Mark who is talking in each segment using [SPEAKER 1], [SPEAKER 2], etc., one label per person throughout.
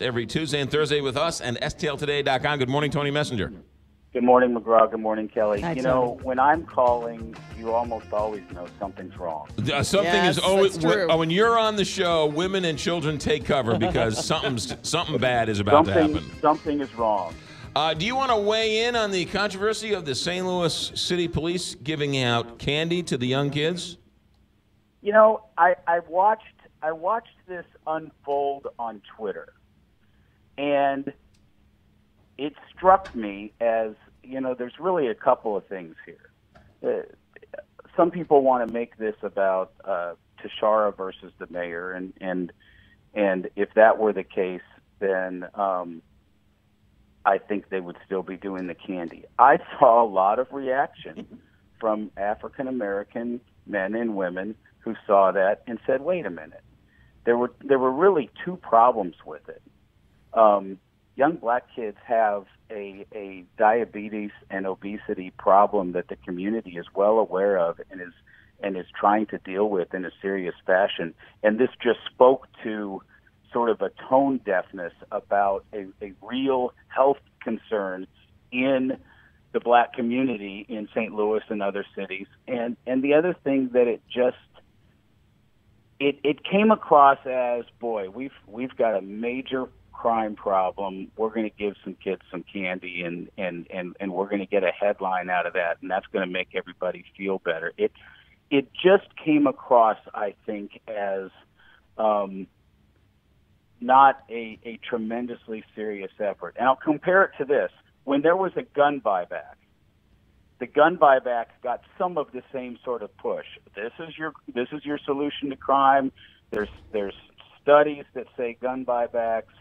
[SPEAKER 1] guest every Tuesday and Thursday with us and STLtoday.com. Good morning, Tony Messenger.
[SPEAKER 2] Good morning, McGraw. Good morning, Kelly.
[SPEAKER 3] Hi,
[SPEAKER 2] you know, when I'm calling, you almost always know something's wrong.
[SPEAKER 1] Something is always
[SPEAKER 3] true.
[SPEAKER 1] when you're on the show, women and children take cover because something bad is about to happen.
[SPEAKER 2] Something is wrong.
[SPEAKER 1] Do you want to weigh in on the controversy of the St. Louis City Police giving out candy to the young kids?
[SPEAKER 2] You know, I watched this unfold on Twitter, and it struck me as, you know, there's really a couple of things here. Some people want to make this about Tashara versus the mayor, and if that were the case, then I think they would still be doing the candy. I saw a lot of reaction from African American men and women who saw that and said, "Wait a minute." There were really two problems with it. Young black kids have a diabetes and obesity problem that the community is well aware of and is trying to deal with in a serious fashion. And this just spoke to sort of a tone deafness about a real health concern in the black community in St. Louis and other cities. And the other thing that it came across as, boy, we've got a major crime problem. We're going to give some kids some candy and we're going to get a headline out of that, and that's going to make everybody feel better. It just came across, I think, as not a tremendously serious effort. And I'll compare it to this. When there was a gun buyback, the gun buyback got some of the same sort of push. This is your solution to crime. There's studies that say gun buybacks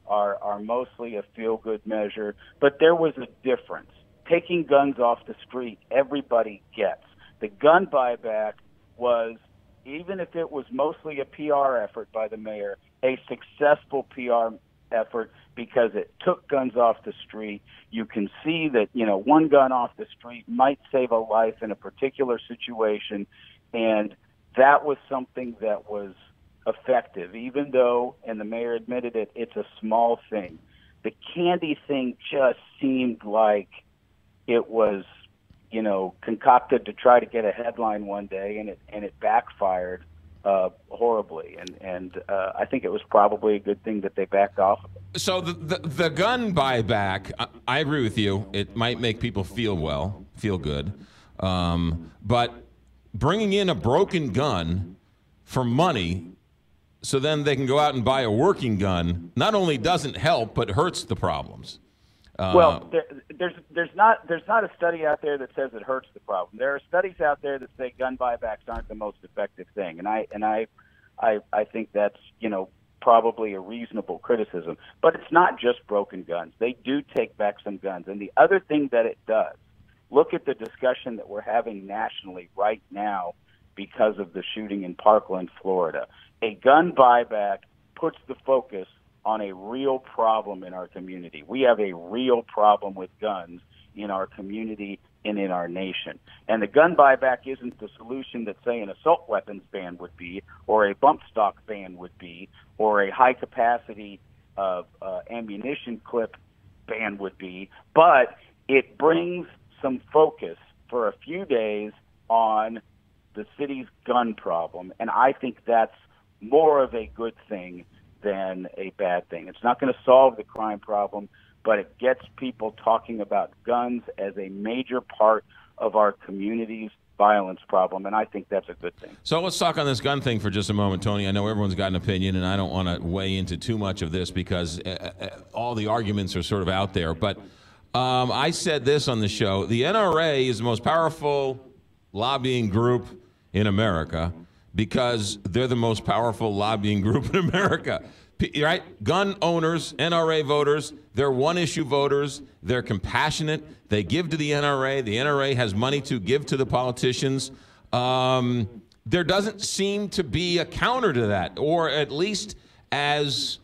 [SPEAKER 2] are mostly a feel-good measure, but there was a difference. Taking guns off the street, everybody gets. The gun buyback was, even if it was mostly a PR effort by the mayor, a successful PR effort because it took guns off the street. You can see that, you know, one gun off the street might save a life in a particular situation, and that was something that was effective, even though, and the mayor admitted it, it's a small thing. The candy thing just seemed like it was, you know, concocted to try to get a headline one day, and it backfired horribly, and I think it was probably a good thing that they backed off of it.
[SPEAKER 1] So the gun buyback, I agree with you. It might make people feel good, but bringing in a broken gun for money so then they can go out and buy a working gun not only doesn't help but hurts the problems.
[SPEAKER 2] Well, there's not a study out there that says it hurts the problem. There are studies out there that say gun buybacks aren't the most effective thing, and I think that's, you know, probably a reasonable criticism. But it's not just broken guns. They do take back some guns, and the other thing that it does, look at the discussion that we're having nationally right now because of the shooting in Parkland, Florida. A gun buyback puts the focus on a real problem in our community. We have a real problem with guns in our community and in our nation. And the gun buyback isn't the solution that, say, an assault weapons ban would be, or a bump stock ban would be, or a high-capacity ammunition clip ban would be, but it brings some focus for a few days on the city's gun problem, and I think that's more of a good thing than a bad thing. It's not going to solve the crime problem, but it gets people talking about guns as a major part of our community's violence problem, and I think that's a good thing.
[SPEAKER 1] So let's talk on this gun thing for just a moment, Tony. I know everyone's got an opinion, and I don't want to weigh into too much of this because all the arguments are sort of out there. But I said this on the show. The NRA is the most powerful lobbying group in America because they're the most powerful lobbying group in America. Right? Gun owners, NRA voters, they're one-issue voters. They're compassionate. They give to the NRA. The NRA has money to give to the politicians. There doesn't seem to be a counter to that, or at least as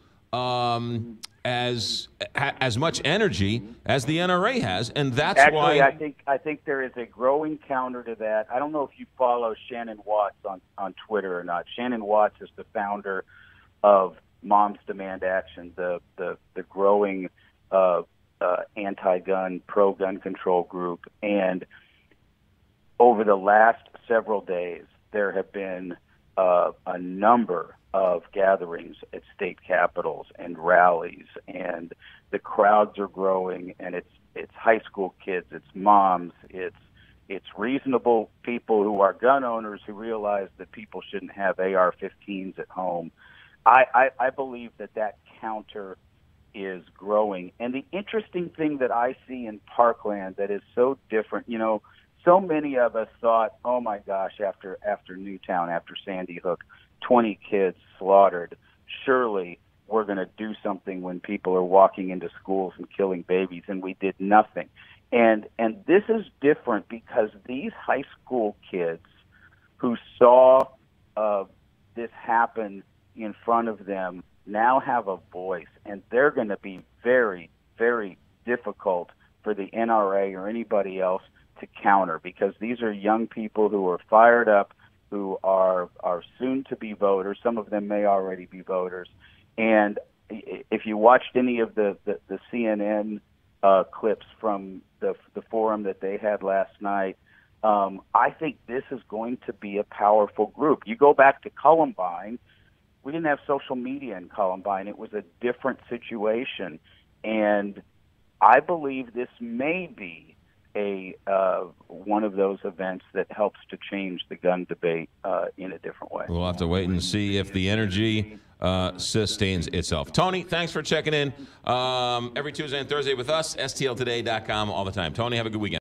[SPEAKER 1] much energy as the NRA has, and that's why.
[SPEAKER 2] Actually, I think there is a growing counter to that. I don't know if you follow Shannon Watts on Twitter or not. Shannon Watts is the founder of Moms Demand Action, the growing anti-gun, pro-gun control group. And over the last several days, there have been a number of gatherings at state capitals and rallies, and the crowds are growing, and it's high school kids, it's moms, it's reasonable people who are gun owners who realize that people shouldn't have AR-15s at home. I believe that counter is growing. And the interesting thing that I see in Parkland that is so different, you know, so many of us thought, oh my gosh, after Newtown, after Sandy Hook, 20 kids slaughtered, surely we're going to do something when people are walking into schools and killing babies, and we did nothing. And this is different because these high school kids who saw this happen in front of them now have a voice, and they're going to be very, very difficult for the NRA or anybody else to counter, because these are young people who are fired up, who are soon to be voters. Some of them may already be voters. And if you watched any of the CNN clips from the forum that they had last night, I think this is going to be a powerful group. You go back to Columbine, we didn't have social media in Columbine. It was a different situation. And I believe this may be one of those events that helps to change the gun debate in a different way.
[SPEAKER 1] We'll have to wait and see if the energy sustains itself. Tony, thanks for checking in every Tuesday and Thursday with us, stltoday.com all the time. Tony, have a good weekend.